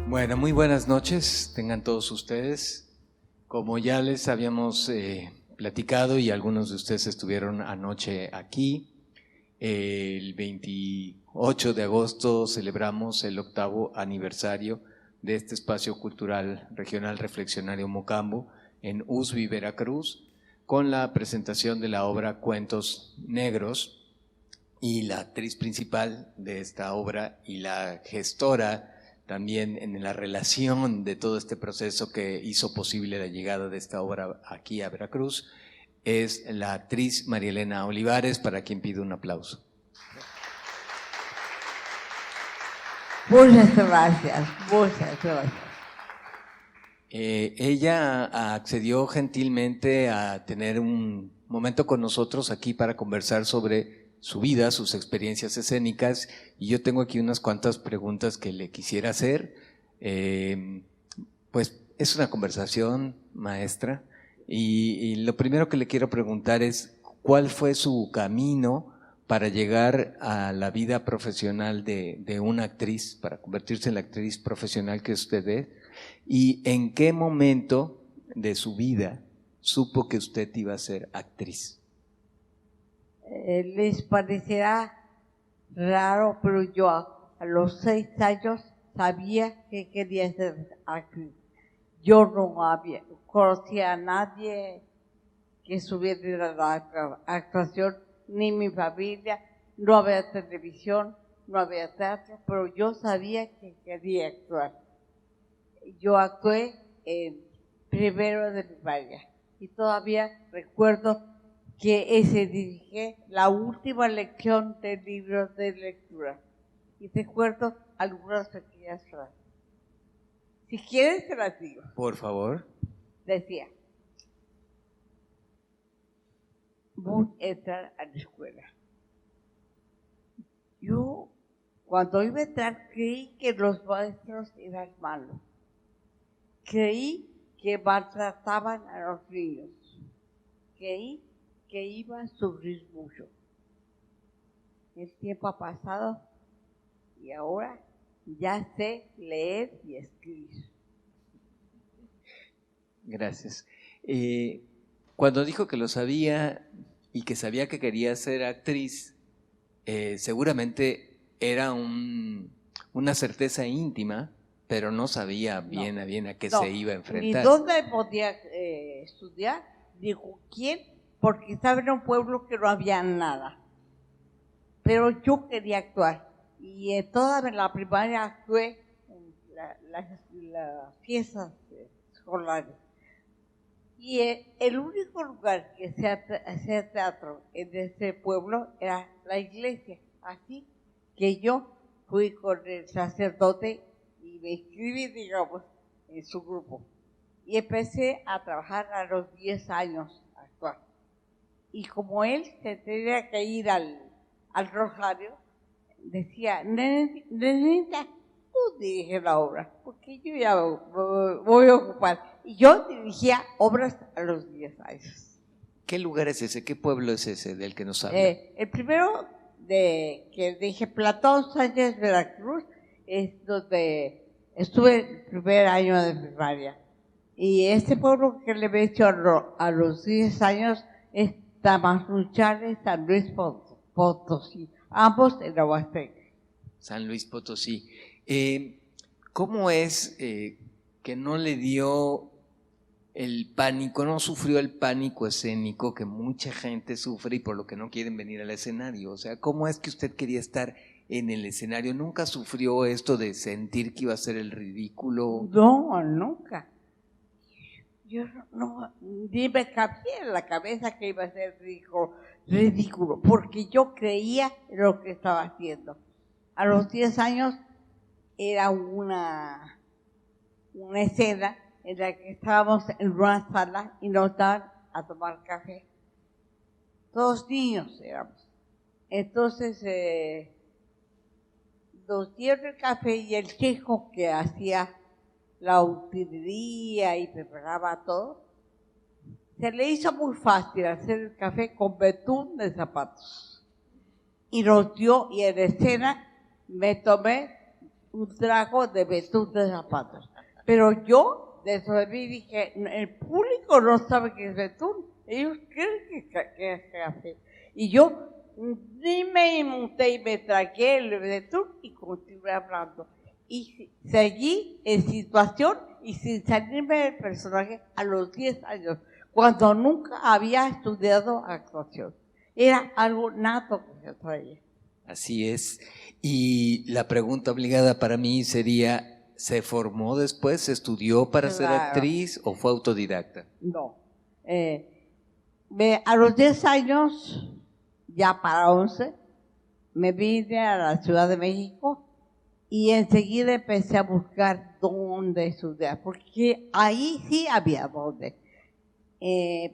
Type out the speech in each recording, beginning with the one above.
Bueno, muy buenas noches, tengan todos ustedes. Como ya les habíamos platicado y algunos de ustedes estuvieron anoche aquí, el 28 de agosto celebramos el 8º aniversario de este espacio cultural regional reflexionario Mocambo en Usbi, Veracruz, con la presentación de la obra Cuentos Negros, y la actriz principal de esta obra y la gestora también en la relación de todo este proceso que hizo posible la llegada de esta obra aquí a Veracruz es la actriz María Elena Olivares, para quien pido un aplauso. Muchas gracias, muchas gracias. Ella accedió gentilmente a tener un momento con nosotros aquí para conversar sobre su vida, sus experiencias escénicas, y yo tengo aquí unas cuantas preguntas que le quisiera hacer. Pues es una conversación, maestra, y lo primero que le quiero preguntar es ¿cuál fue su camino para llegar a la vida profesional de una actriz, para convertirse en la actriz profesional que usted es? ¿Y en qué momento de su vida supo que usted iba a ser actriz? Les parecerá raro, pero yo a los 6 años sabía que quería ser actriz. Yo no conocía a nadie que estuviera en la actuación, ni mi familia, no había televisión, no había teatro, pero yo sabía que quería actuar. Yo actué en primero de primaria y todavía recuerdo que ese dirigí la última lección de libros de lectura y recuerdo algunas pequeñas frases. Si quieres te las digo. Por favor. Decía, voy a entrar a la escuela. Yo, cuando iba a entrar, creí que los maestros eran malos. Creí que maltrataban a los niños. Creí que iba a sufrir mucho. El tiempo ha pasado y ahora ya sé leer y escribir. Gracias. Cuando dijo que lo sabía y que sabía que quería ser actriz, seguramente era una certeza íntima, pero no sabía bien a qué se iba a enfrentar. Ni dónde podía estudiar, ni con quién, porque estaba en un pueblo que no había nada. Pero yo quería actuar y en toda la primaria actué en las fiestas escolares. Y el único lugar que hacía teatro en ese pueblo era la iglesia. Así que yo fui con el sacerdote y me inscribí, digamos, en su grupo. Y empecé a trabajar a los 10 años a actuar. Y como él se tenía que ir al rosario, decía, nenita, tú diriges la obra, porque yo ya voy a ocupar. Y yo dirigía obras a los 10 años. ¿Qué lugar es ese? ¿Qué pueblo es ese del que nos habla? El primero que dije, Platón Sánchez, Veracruz, es donde estuve el primer año de primaria. Y este pueblo que le menciono a los 10 años es Tamazunchale, San Luis Potosí, ambos en la Huasteca. San Luis Potosí. ¿Cómo es que no le dio el pánico, no sufrió el pánico escénico que mucha gente sufre y por lo que no quieren venir al escenario? O sea, ¿cómo es que usted quería estar en el escenario? ¿Nunca sufrió esto de sentir que iba a ser el ridículo? No, nunca. Yo no, ni me cabía en la cabeza que iba a ser ridículo, porque yo creía en lo que estaba haciendo. A los 10 años era una escena en la que estábamos en una sala y nos daban a tomar café. Todos niños éramos. Entonces nos dieron el café y el chico que hacía la utilería y preparaba todo, se le hizo muy fácil hacer el café con betún de zapatos. Y nos dio, y en escena me tomé un trago de betún de zapatos. Pero yo, dentro de mí, dije, el público no sabe qué es betún. Ellos creen que es café. Y yo ni me inmuté y me tragué el betún y continué hablando. Y seguí en situación y sin salirme del personaje a los 10 años, cuando nunca había estudiado actuación. Era algo nato que se traía. Así es. Y la pregunta obligada para mí sería, ¿se formó después, se estudió para ser actriz o fue autodidacta? No. A los 10 años, ya para 11, me vine a la Ciudad de México y enseguida empecé a buscar dónde estudiar, porque ahí sí había dónde.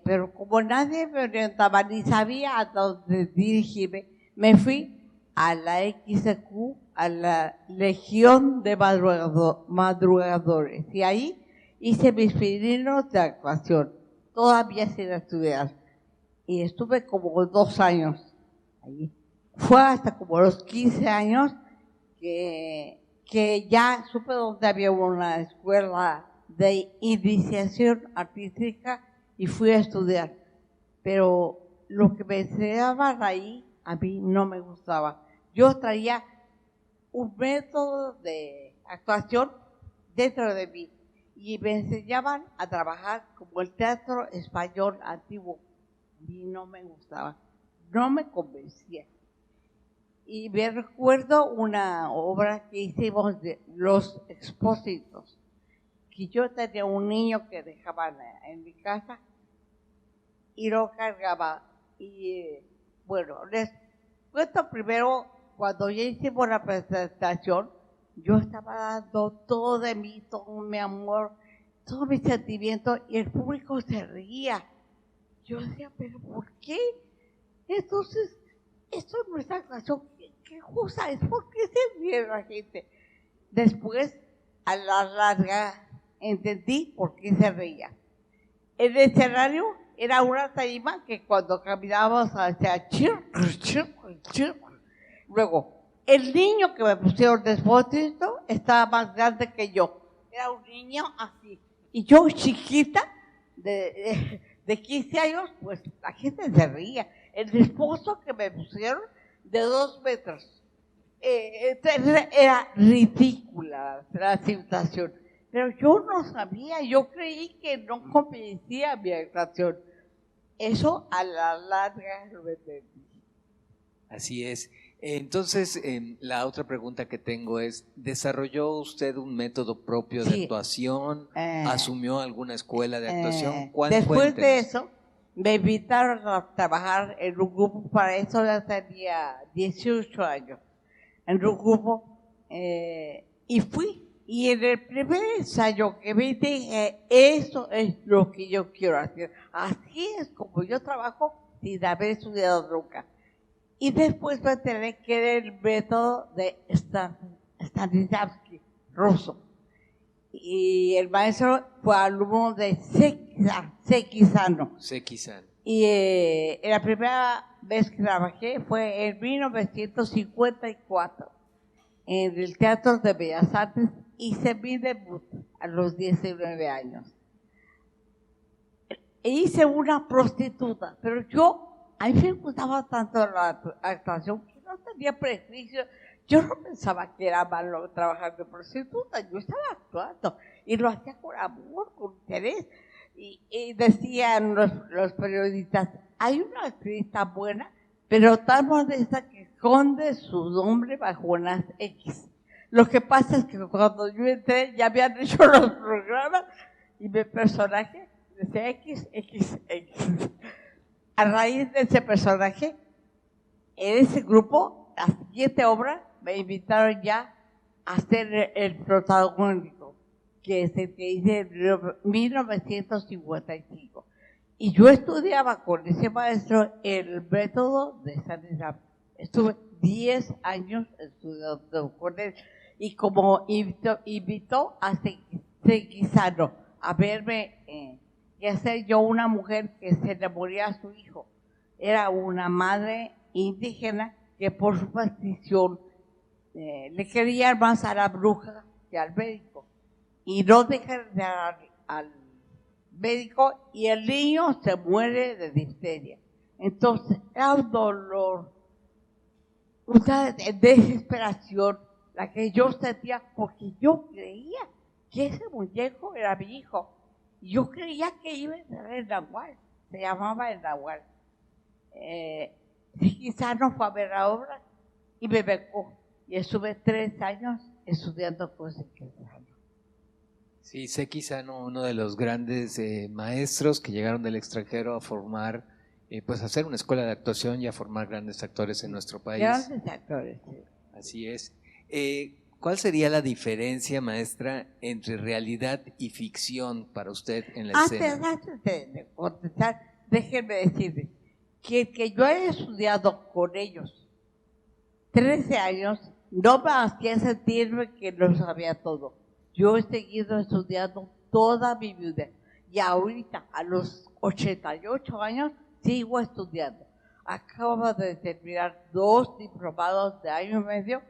Pero como nadie me orientaba ni sabía a dónde dirigirme, me fui a la XQ, a la Legión de Madrugadores, y ahí hice mis pininos de actuación, todavía sin estudiar, y estuve como 2 años allí. Fue hasta como los 15 años que ya supe dónde había una escuela de iniciación artística y fui a estudiar. Pero lo que me enseñaban ahí a mí no me gustaba. Yo traía un método de actuación dentro de mí y me enseñaban a trabajar como el teatro español antiguo. A mí no me gustaba, no me convencía. Y me recuerdo una obra que hicimos de Los Expósitos, que yo tenía un niño que dejaban en mi casa y lo cargaba. Y bueno, les cuento primero, cuando ya hicimos la presentación, yo estaba dando todo de mí, todo mi amor, todo mi sentimiento, y el público se reía. Yo decía, ¿pero por qué? Entonces, esto no es actuación. ¿Qué cosa es? ¿Por qué se ríe la gente? Después, a la larga, entendí por qué se reía. El escenario era una tarima que cuando caminábamos hacia luego, el niño que me pusieron de Expósito estaba más grande que yo. Era un niño así. Y yo, chiquita, de 15 años, pues la gente se reía. El esposo que me pusieron de 2 metros. Era ridícula la situación. Pero yo no sabía, yo creí que no convencía mi actuación. Eso a la larga lo entendí. Así es. Entonces, la otra pregunta que tengo es, ¿desarrolló usted un método propio de actuación? ¿Asumió alguna escuela de actuación? Después de eso, me invitaron a trabajar en un grupo, para eso ya tenía 18 años, en un grupo, y fui. Y en el primer ensayo que vi dije, eso es lo que yo quiero hacer. Así es como yo trabajo sin haber estudiado nunca. Y después me enteré que era el método de Stanislavski, ruso. Y el maestro fue alumno de Sekizano. Y la primera vez que trabajé fue en 1954 en el Teatro de Bellas Artes. Hice mi debut a los 19 años. E hice una prostituta, pero a mí me gustaba tanto la actuación que no tenía prejuicio. Yo no pensaba que era malo trabajar de prostituta, yo estaba actuando y lo hacía con amor, con interés. Y decían los periodistas, hay una actriz tan buena, pero tan modesta que esconde su nombre bajo unas X. Lo que pasa es que cuando yo entré ya habían hecho los programas y mi personaje decía X. A raíz de ese personaje, en ese grupo, la siguiente obra, me invitaron ya a ser el protagónico, que es el que hice en 1955. Y yo estudiaba con ese maestro el método de Stanislavski. Estuve 10 años estudiando con él. Y como invitó a Sekizano a verme y a ser yo una mujer que se le moría a su hijo. Era una madre indígena que por superstición le quería más a la bruja que al médico. Y no dejan de al médico y el niño se muere de difteria. Entonces, era un dolor, una desesperación la que yo sentía, porque yo creía que ese muñeco era mi hijo. Y yo creía que iba a ser el Nahual, se llamaba el Nahual. Quizás no fue a ver la obra y me becó. Y estuve 3 años estudiando cosas que Sí, sé quizá uno de los grandes maestros que llegaron del extranjero a formar, pues a hacer una escuela de actuación y a formar grandes actores en nuestro país. Grandes actores, sí. Así es. ¿Cuál sería la diferencia, maestra, entre realidad y ficción para usted en la escena? Antes de contestar, déjenme decirles que yo he estudiado con ellos 13 años, no me hacía sentirme que lo sabía todo. Yo he seguido estudiando toda mi vida y ahorita, a los 88 años, sigo estudiando. Acabo de terminar 2 diplomados de año y medio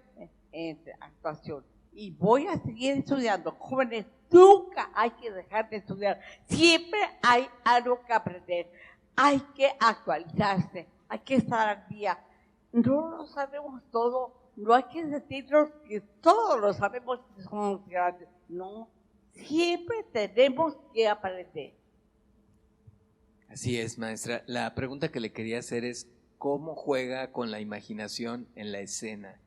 en actuación y voy a seguir estudiando. Jóvenes, nunca hay que dejar de estudiar. Siempre hay algo que aprender. Hay que actualizarse, hay que estar al día. No lo sabemos todo, no hay que decirnos que todos lo sabemos que somos grandes. No, siempre tenemos que aprender. Así es, maestra. La pregunta que le quería hacer es, ¿cómo juega con la imaginación en la escena?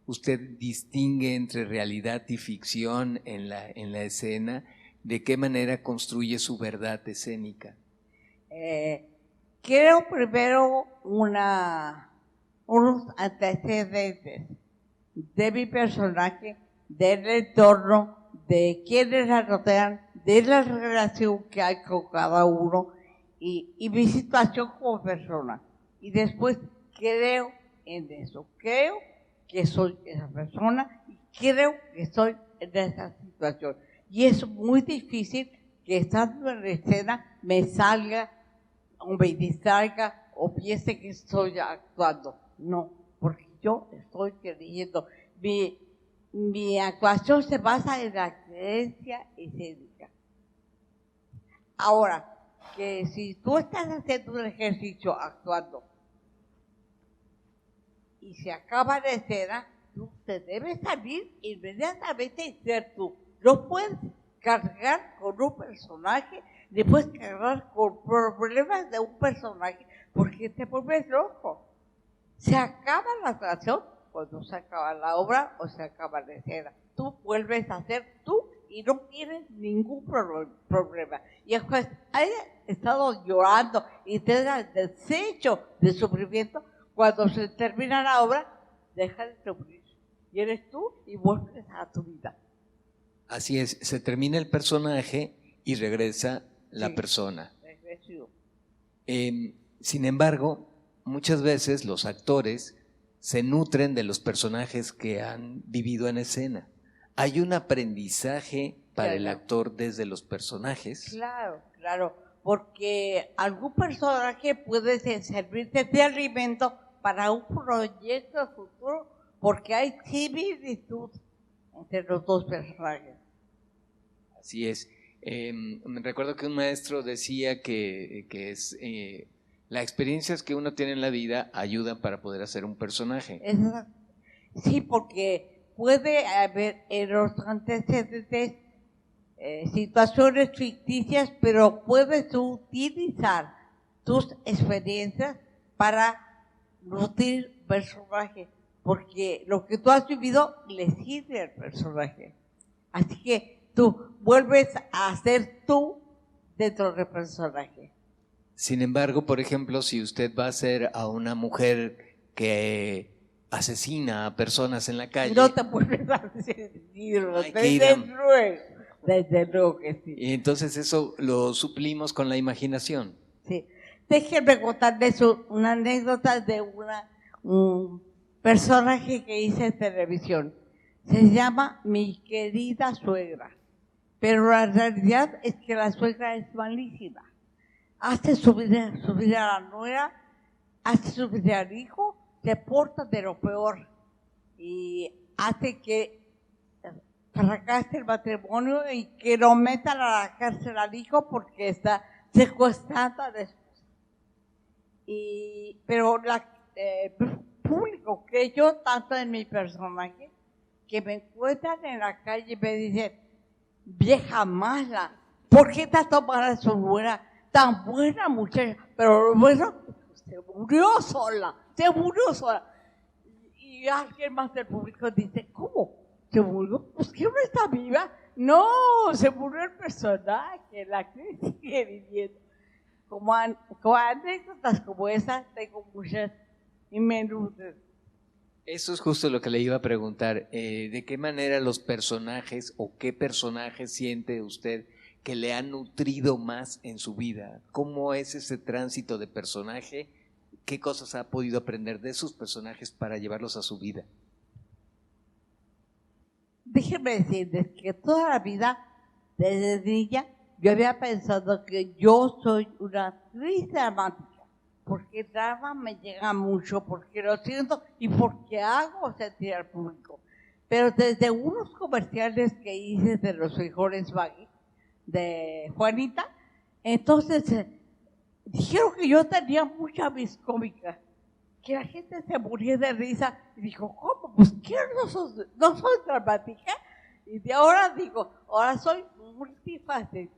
¿Usted distingue entre realidad y ficción en la escena? ¿De qué manera construye su verdad escénica? Creo primero unos antecedentes de mi personaje, del entorno, de quienes la rodean, de la relación que hay con cada uno y mi situación como persona. Y después creo en eso, creo que soy esa persona y creo que estoy en esa situación. Y es muy difícil que estando en la escena me salga o me distraiga o piense que estoy actuando. No, porque yo estoy creyendo. Mi actuación se basa en la creencia escénica. Ahora, que si tú estás haciendo un ejercicio actuando y se acaba la escena, tú te debes salir inmediatamente y ser tú. No puedes cargar con un personaje, ni puedes cargar con problemas de un personaje, porque te vuelves loco. Se acaba la actuación cuando se acaba la obra o se acaba la escena. Tú vuelves a ser tú y no tienes ningún problema. Y después hayas estado llorando y te das desecho de sufrimiento, cuando se termina la obra, deja de sufrir. Y eres tú y vuelves a tu vida. Así es, se termina el personaje y regresa la persona. Regresivo. Sin embargo, muchas veces los actores se nutren de los personajes que han vivido en escena. ¿Hay un aprendizaje para el actor desde los personajes? Claro, claro, porque algún personaje puede servirte de alimento para un proyecto futuro, porque hay similitud entre los dos personajes. Así es. Recuerdo que un maestro decía que es las experiencias que uno tiene en la vida ayudan para poder hacer un personaje. Sí, porque puede haber en los antecedentes situaciones ficticias, pero puedes utilizar tus experiencias para nutrir personaje, porque lo que tú has vivido le sirve al personaje. Así que tú vuelves a ser tú dentro del personaje. Sin embargo, por ejemplo, si usted va a ser a una mujer que asesina a personas en la calle, no te vuelves a asesinar, desde luego que sí. Y entonces eso lo suplimos con la imaginación. Sí. Déjenme contarles una anécdota de un personaje que hice en televisión. Se llama Mi querida suegra. Pero la realidad es que la suegra es malísima. Hace subir a la nuera, hace subir al hijo, se porta de lo peor. y hace que fracase el matrimonio y que lo metan a la cárcel al hijo porque está secuestrando a la esposa. Pero el público creyó tanto en mi personaje que me encuentran en la calle y me dicen, vieja mala, ¿por qué te tomaras su buena, tan buena muchacha? Pero bueno, se murió sola. Y alguien más del público dice, ¿cómo? ¿Se murió? Pues que no está viva. No, se murió el personaje, la actriz sigue viviendo. Como anécdotas como esa, tengo muchas y me nutren. Eso es justo lo que le iba a preguntar. ¿De qué manera los personajes o qué personajes siente usted que le han nutrido más en su vida? ¿Cómo es ese tránsito de personaje? ¿Qué cosas ha podido aprender de sus personajes para llevarlos a su vida? Déjenme decirles que toda la vida, desde niña, yo había pensado que yo soy una actriz dramática, porque el drama me llega mucho, porque lo siento y porque hago sentir al público. Pero desde unos comerciales que hice de los frijoles Baggy, de Juanita, entonces dijeron que yo tenía mucha vis cómica, que la gente se moría de risa y dijo, ¿cómo? Pues ¿qué? ¿No soy dramática? Y de ahora digo, ahora soy multifacética.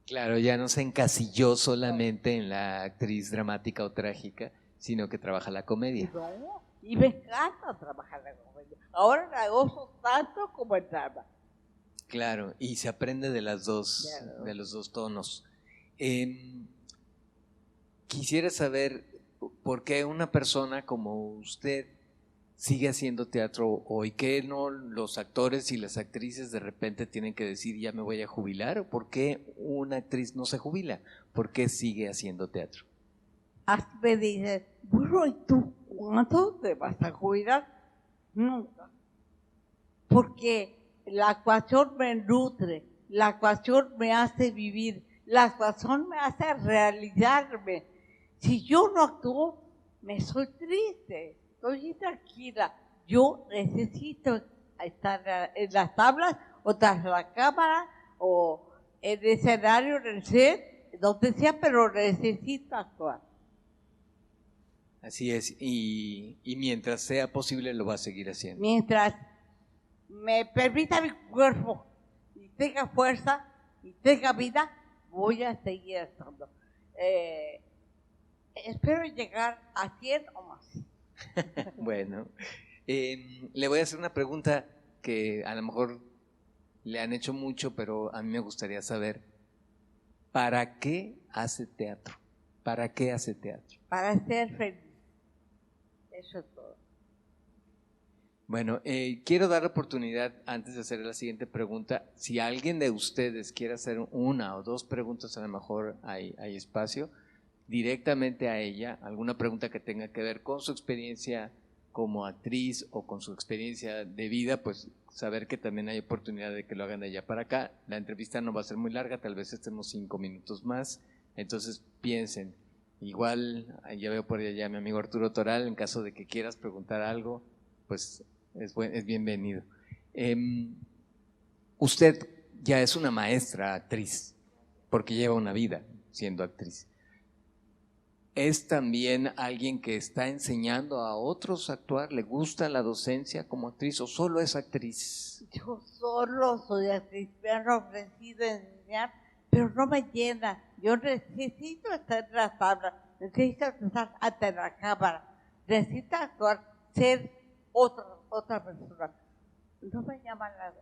Claro, ya no se encasilló solamente en la actriz dramática o trágica, sino que trabaja la comedia. No, y me encanta trabajar la comedia. Ahora la gozo tanto como el drama. Claro, y se aprende de los dos tonos. Quisiera saber por qué una persona como usted sigue haciendo teatro hoy, que no los actores y las actrices de repente tienen que decir ya me voy a jubilar, o por qué una actriz no se jubila, por qué sigue haciendo teatro. Así me dices, bueno, ¿y tú cuándo te vas a jubilar? Nunca. Porque la actuación me nutre, la actuación me hace vivir, la actuación me hace realizarme. Si yo no actúo, me soy triste, estoy intranquila. Yo necesito estar en las tablas o tras la cámara o en el escenario, en el set, donde sea, pero necesito actuar. Así es, y mientras sea posible lo va a seguir haciendo. Mientras me permita mi cuerpo y tenga fuerza y tenga vida, voy a seguir estando. Espero llegar a 100 o más. Bueno, le voy a hacer una pregunta que a lo mejor le han hecho mucho, pero a mí me gustaría saber, ¿para qué hace teatro? ¿Para qué hace teatro? Para ser feliz. Eso es todo. Bueno, quiero dar la oportunidad, antes de hacer la siguiente pregunta, si alguien de ustedes quiere hacer una o dos preguntas, a lo mejor hay espacio, directamente a ella, alguna pregunta que tenga que ver con su experiencia como actriz o con su experiencia de vida, pues saber que también hay oportunidad de que lo hagan de allá para acá. La entrevista no va a ser muy larga, tal vez estemos 5 minutos más, entonces piensen. Igual, ya veo por allá a mi amigo Arturo Toral, en caso de que quieras preguntar algo, pues es bienvenido. Usted ya es una maestra actriz, porque lleva una vida siendo actriz. ¿Es también alguien que está enseñando a otros a actuar? ¿Le gusta la docencia como actriz o solo es actriz? Yo solo soy actriz, me han ofrecido enseñar, pero no me llena. Yo necesito estar en la tabla, necesito estar ante la cámara, necesito actuar, ser otra persona. No me llama la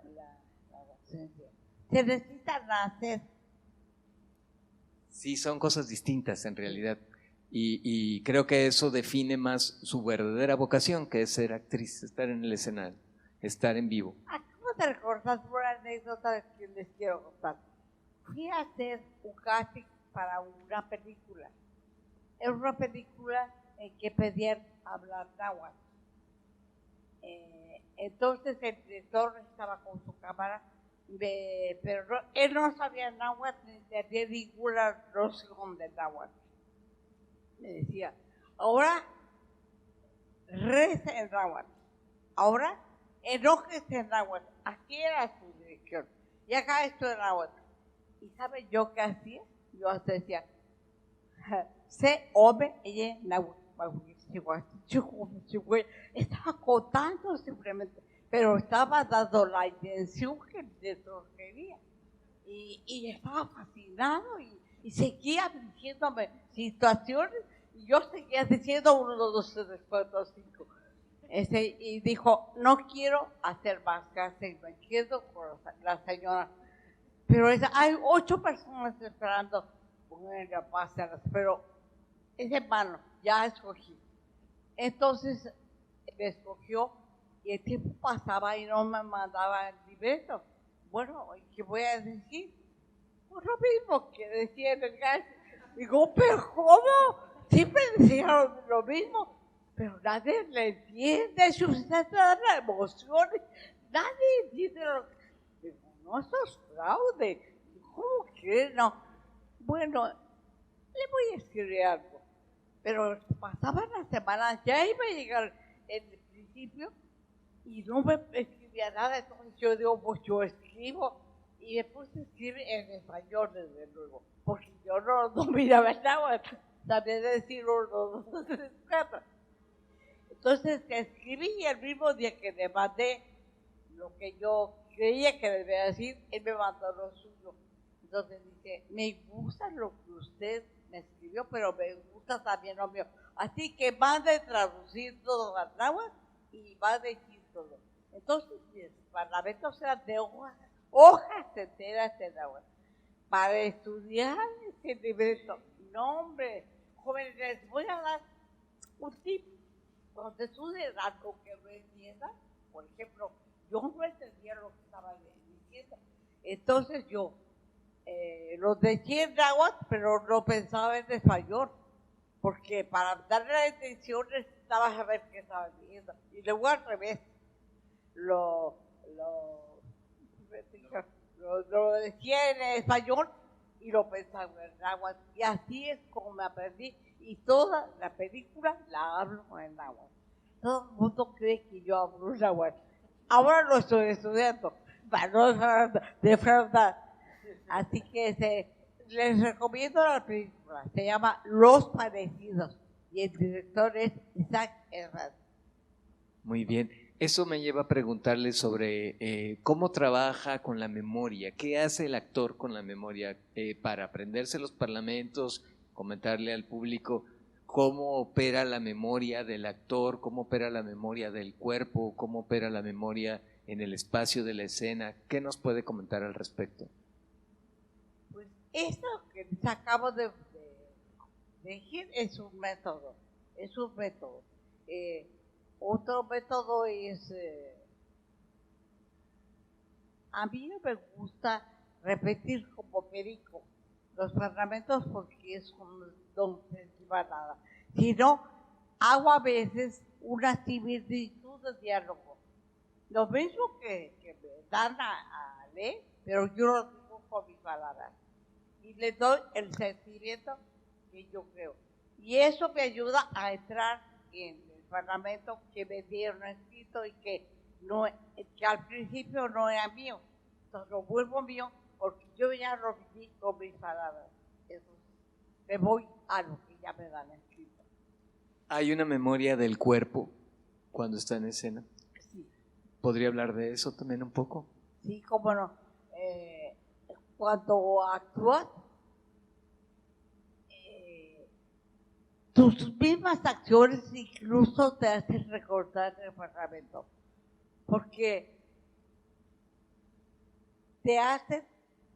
docencia. Se necesita nacer. Sí, son cosas distintas en realidad. Y creo que eso define más su verdadera vocación, que es ser actriz, estar en el escenario, estar en vivo. Acabo de recordar una anécdota que les quiero contar. Fui a hacer un casting para una película. Era una película en que pedían hablar náhuatl. Entonces el director estaba con su cámara, pero él no sabía náhuatl ni tenía ninguna noción de náhuatl. Me decía, ahora reza en náhuatl. Ahora, enójese en náhuatl. Aquí era su dirección. Y acá esto en náhuatl. ¿Y sabe yo qué hacía? Yo decía, se ome ella náhuatl. Estaba contando simplemente, pero estaba dando la intención que el director quería. Y estaba fascinado y seguía diciéndome situaciones y yo seguía diciendo 1, 2, 3, 4, 5. Y dijo, no quiero hacer más clases, me quedo con la señora. Pero hay 8 personas esperando, bueno, pásenlas, pero es hermano, ya escogí. Entonces me escogió y el tiempo pasaba y no me mandaba el libreto. Bueno, ¿qué voy a decir? Pues lo mismo que decía en el gas. Digo, pero ¿cómo? Siempre decían lo mismo, pero nadie le entiende, suscita las emociones, nadie entiende lo que... Digo, no, eso es fraude. ¿Cómo que no? Bueno, le voy a escribir algo. Pero pasaban las semanas, ya iba a llegar el principio y no me escribía nada. Entonces yo digo, pues yo escribo. Y me puse a escribir en español, desde luego, porque yo no dominaba el náhuatl, sabía decir 1, 2, 3, 4. Entonces escribí y el mismo día que le mandé lo que yo creía que debía decir, él me mandó lo suyo. Entonces dice, me gusta lo que usted me escribió, pero me gusta también lo mío. Así que mande traducir todo al náhuatl y va a decir todo. Entonces, mis parlamentos eran de hojas enteras de náhuatl. Para estudiar ese libreto, no hombre, jóvenes, les voy a dar un tip. Cuando estudien algo que no entiendan, por ejemplo, yo no entendía lo que estaba diciendo. Entonces yo lo decía en náhuatl, pero no pensaba en español, porque para darle la intención necesitaba saber qué estaba diciendo. Y luego al revés, lo decía en español y lo pensaba en náhuatl. Y así es como me aprendí. Y toda la película la hablo en náhuatl. Todo el mundo cree que yo hablo náhuatl. Ahora lo estoy estudiando, para no defraudar. Así que les recomiendo la película. Se llama Los Parecidos. Y el director es Isaac Herrán. Muy bien. Eso me lleva a preguntarle sobre cómo trabaja con la memoria, qué hace el actor con la memoria para aprenderse los parlamentos, comentarle al público cómo opera la memoria del actor, cómo opera la memoria del cuerpo, cómo opera la memoria en el espacio de la escena. ¿Qué nos puede comentar al respecto? Pues eso que les acabo de decir es un método, otro método es, a mí no me gusta repetir como perico los parlamentos porque es un don se lleva nada, sino hago a veces una similitud de diálogo, lo mismo que me dan a leer, pero yo lo digo con mis palabras y le doy el sentimiento que yo creo. Y eso me ayuda a entrar en el parlamento que me dieron escrito y que al principio no era mío. Entonces lo vuelvo mío porque yo ya lo viví con mis palabras. Entonces me voy a lo que ya me dan escrito. ¿Hay una memoria del cuerpo cuando está en escena? Sí. ¿Podría hablar de eso también un poco? Sí, cómo no. Cuando actúas, tus mismas acciones incluso te hacen recordar el parlamento, porque te hacen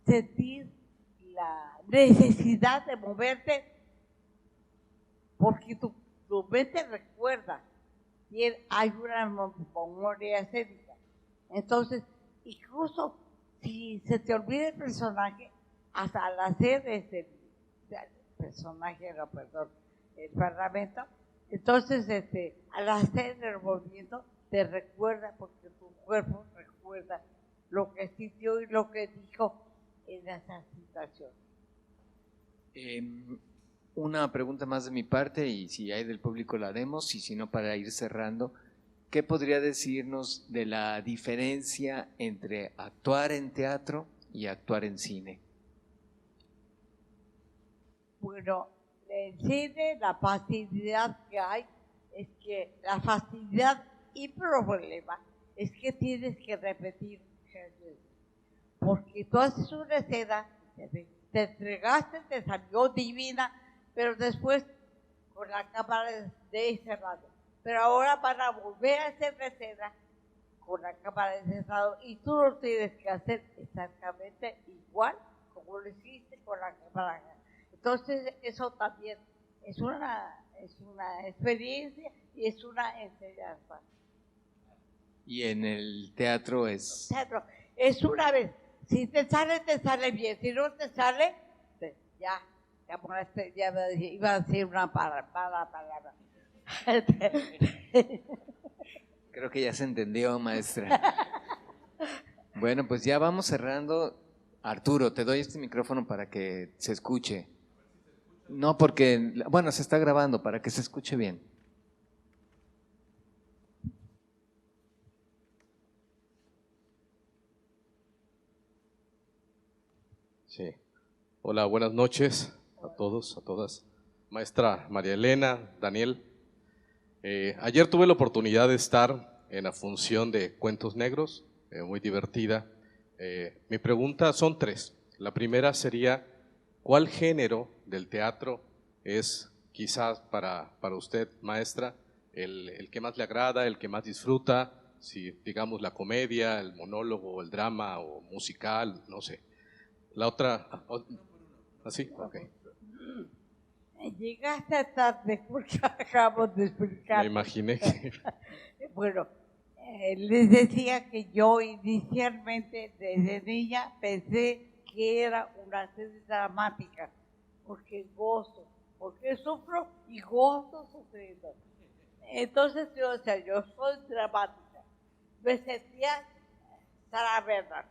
sentir la necesidad de moverte, porque tu mente recuerda, y hay una memoria escénica. Entonces, incluso si se te olvida el personaje, hasta al hacer el parlamento, entonces al hacer el movimiento te recuerda porque tu cuerpo recuerda lo que sintió y lo que dijo en esa situación. una pregunta más de mi parte y si hay del público la haremos y si no para ir cerrando. ¿Qué podría decirnos de la diferencia entre actuar en teatro y actuar en cine? Bueno, en cine la facilidad que hay es que la facilidad y problema es que tienes que repetir muchas veces. Porque tú haces una escena, te entregaste, te salió divina, pero después con la cámara de cerrado. Pero ahora van a volver a hacer la escena con la cámara de cerrado y tú lo tienes que hacer exactamente igual como lo hiciste con la cámara. Entonces eso también es una experiencia y es una enseñanza. Y en el teatro es... Teatro, es una vez. Si te sale bien. Si no te sale, ya iba a decir una palabra. Creo que ya se entendió, maestra. Bueno, pues ya vamos cerrando. Arturo, te doy este micrófono para que se escuche. No, porque, bueno, se está grabando para que se escuche bien. Sí. Hola, buenas noches a todos, a todas. Maestra María Elena, Daniel. Ayer tuve la oportunidad de estar en la función de Cuentos Negros, muy divertida. Mi pregunta son tres. La primera sería, ¿cuál género del teatro es quizás para usted, maestra, el que más le agrada, el que más disfruta? Si digamos la comedia, el monólogo, el drama o musical, no sé. La otra, ¿así? Ok. Llegaste tarde porque acabamos de explicar. Me imaginé que… Bueno, les decía que yo inicialmente desde niña pensé que era una serie dramática, porque gozo, porque sufro y gozo sufriendo. Entonces yo decía, yo soy dramática. Me sentía Sara Bernard.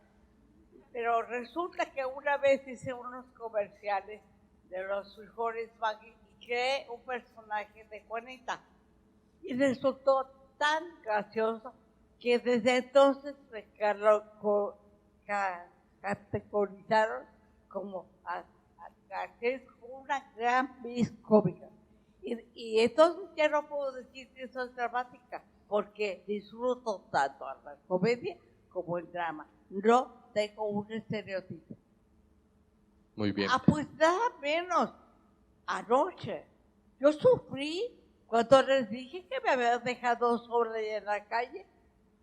Pero resulta que una vez hice unos comerciales de los frijoles Maggi y creé un personaje de Juanita. Y resultó tan gracioso que desde entonces me categorizaron como una gran Miss cómica. Y entonces ya no puedo decir que soy dramática, porque disfruto tanto a la comedia como el drama. No tengo un estereotipo. Muy bien. Pues nada menos. Anoche yo sufrí cuando les dije que me habían dejado sola en la calle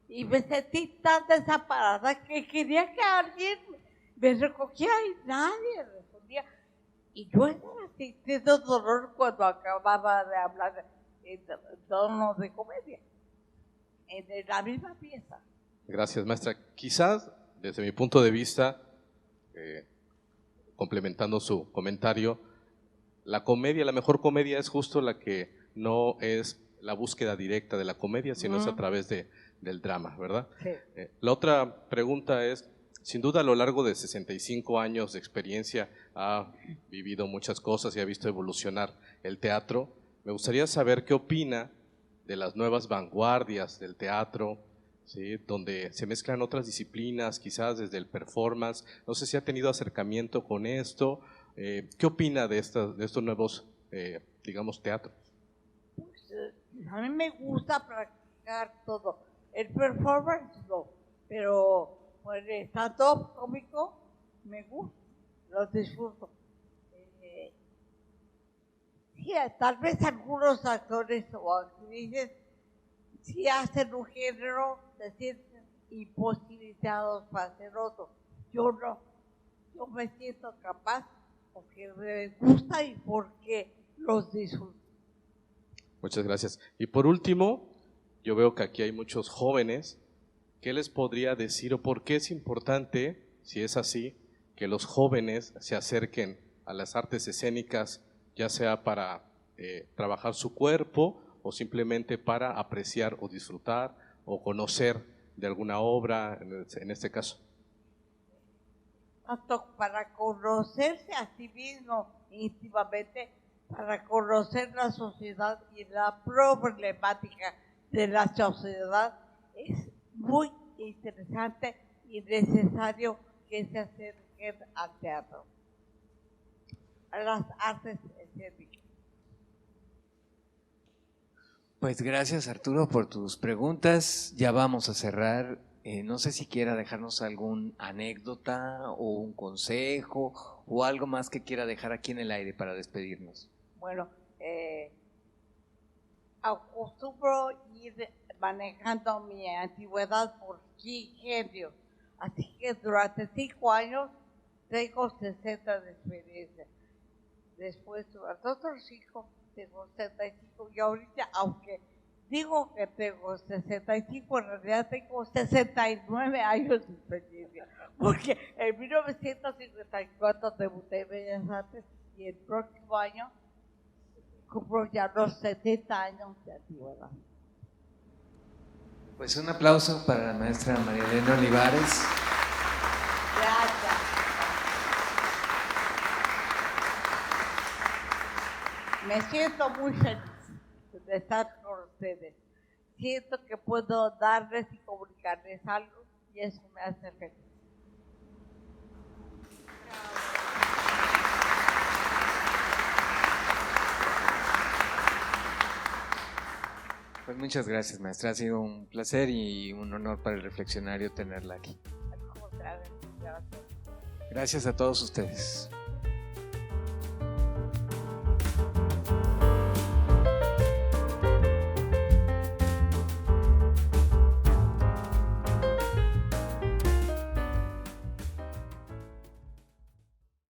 y me sentí tan desamparada que quería que alguien me recogiera y nadie respondía. Y yo estaba sintiendo dolor cuando acababa de hablar en tono de comedia, en la misma pieza. Gracias, maestra. Quizás, desde mi punto de vista, complementando su comentario, la comedia, la mejor comedia es justo la que no es la búsqueda directa de la comedia, sino es a través del drama, ¿verdad? Sí. La otra pregunta es, sin duda a lo largo de 65 años de experiencia ha vivido muchas cosas y ha visto evolucionar el teatro. Me gustaría saber qué opina de las nuevas vanguardias del teatro, ¿sí? Donde se mezclan otras disciplinas, quizás desde el performance. No sé si ha tenido acercamiento con esto. ¿Qué opina de estos nuevos, digamos, teatros? Pues, a mí me gusta practicar todo. El performance no, pero el stand-up cómico me gusta, lo disfruto. Sí, tal vez algunos actores o actrices si hacen un género se sienten imposibilitados para hacer otro. Yo no, yo me siento capaz porque me gusta y porque los disfruto. Muchas gracias. Y por último, yo veo que aquí hay muchos jóvenes. ¿Qué les podría decir o por qué es importante, si es así, que los jóvenes se acerquen a las artes escénicas, ya sea para trabajar su cuerpo o simplemente para apreciar o disfrutar o conocer de alguna obra, en este caso? Tanto para conocerse a sí mismo íntimamente, para conocer la sociedad y la problemática de la sociedad. Es muy interesante y necesario que se acerquen al teatro, a las artes escénicas. Pues gracias, Arturo, por tus preguntas. Ya vamos a cerrar. No sé si quiera dejarnos algún anécdota o un consejo o algo más que quiera dejar aquí en el aire para despedirnos. Bueno, acostumbro ir manejando mi antigüedad por quinquenio, así que durante 5 años tengo 60 de experiencia. Después, durante otros 5, tengo 75, y ahorita, aunque digo que tengo 65, en realidad tengo 69 años de experiencia, porque en 1954 debuté en Bellas Artes y el próximo año cumplo ya los 70 años de antigüedad. Pues un aplauso para la maestra María Elena Olivares. Gracias. Me siento muy feliz de estar con ustedes. Siento que puedo darles y comunicarles algo y eso me hace feliz. Pues muchas gracias, maestra. Ha sido un placer y un honor para el reflexionario tenerla aquí. Al contrario, gracias. Gracias a todos ustedes.